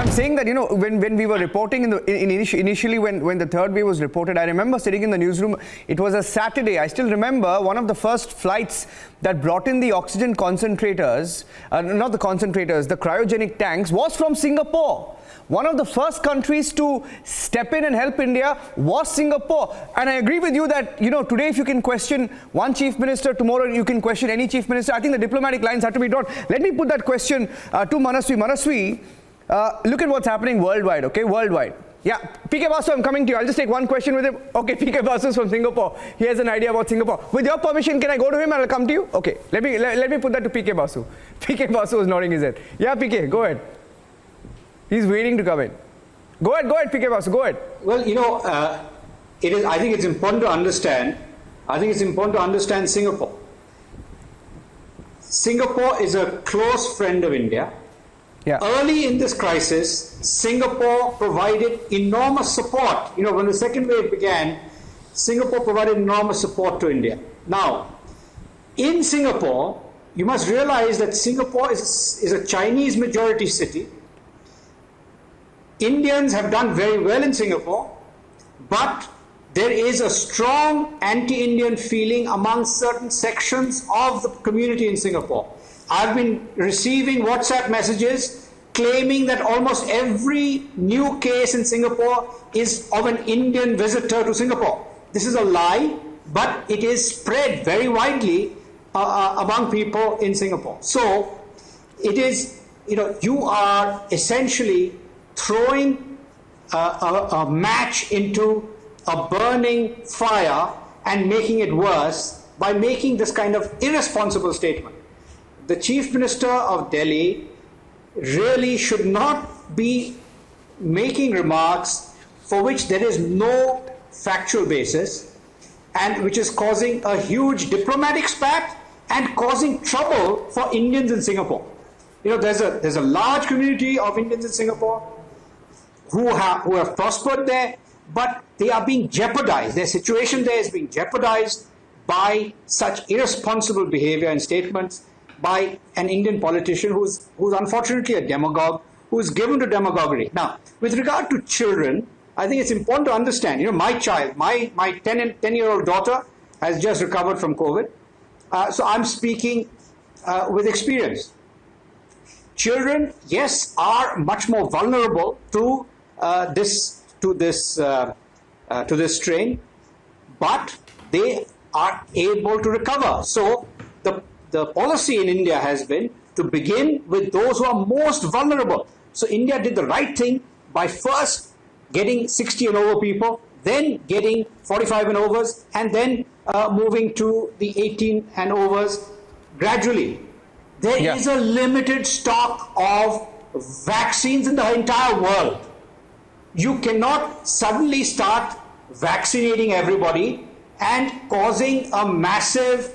I'm saying that, when we were reporting initially when the third wave was reported, I remember sitting in the newsroom. It was a Saturday. I still remember one of the first flights that brought in the oxygen concentrators, not the concentrators, the cryogenic tanks, was from Singapore. One of the first countries to step in and help India was Singapore. And I agree with you that, today if you can question one chief minister, tomorrow you can question any chief minister. I think the diplomatic lines have to be drawn. Let me put that question to Manaswi. Manaswi, look at what's happening worldwide, okay? Worldwide. Yeah, PK Basu, I'm coming to you. I'll just take one question with him. Okay, PK Basu is from Singapore. He has an idea about Singapore. With your permission, can I go to him and I'll come to you? Okay, let me put that to PK Basu. PK Basu is nodding his head. Yeah, PK, go ahead. He's waiting to come in. Go ahead, PK Basu, go ahead. Well, I think it's important to understand. I think it's important to understand Singapore. Singapore is a close friend of India. Yeah. Early in this crisis, Singapore provided enormous support. When the second wave began, Singapore provided enormous support to India. Now, in Singapore, you must realize that Singapore is a Chinese majority city. Indians have done very well in Singapore, but there is a strong anti-Indian feeling among certain sections of the community in Singapore. I've been receiving WhatsApp messages claiming that almost every new case in Singapore is of an Indian visitor to Singapore. This is a lie, but it is spread very widely among people in Singapore. So it is, you are essentially throwing a match into a burning fire and making it worse by making this kind of irresponsible statement. The Chief Minister of Delhi really should not be making remarks for which there is no factual basis and which is causing a huge diplomatic spat and causing trouble for Indians in Singapore. There's a large community of Indians in Singapore who have prospered there, but they are being jeopardized. Their situation there is being jeopardized by such irresponsible behavior and statements by an Indian politician who's unfortunately a demagogue, who's given to demagoguery. Now, with regard to children, I think it's important to understand, my child, my 10-year-old daughter has just recovered from COVID. So I'm speaking with experience. Children, yes, are much more vulnerable to this strain, but they are able to recover. So the policy in India has been to begin with those who are most vulnerable. So India did the right thing by first getting 60 and over people, then getting 45 and overs, and then moving to the 18 and overs gradually. There is a limited stock of vaccines in the entire world. You cannot suddenly start vaccinating everybody and causing a massive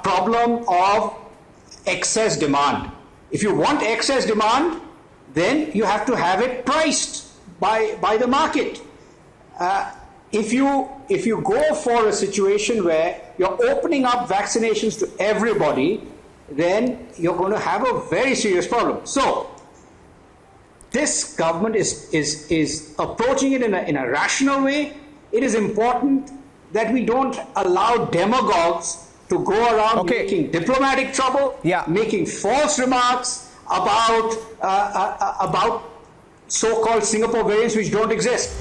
problem of excess demand. If you want excess demand, then you have to have it priced by the market. If you go for a situation where you're opening up vaccinations to everybody, then you're going to have a very serious problem. So this government is approaching it in a rational way. It is important that we don't allow demagogues to go around making diplomatic trouble, making false remarks about so-called Singapore variants which don't exist.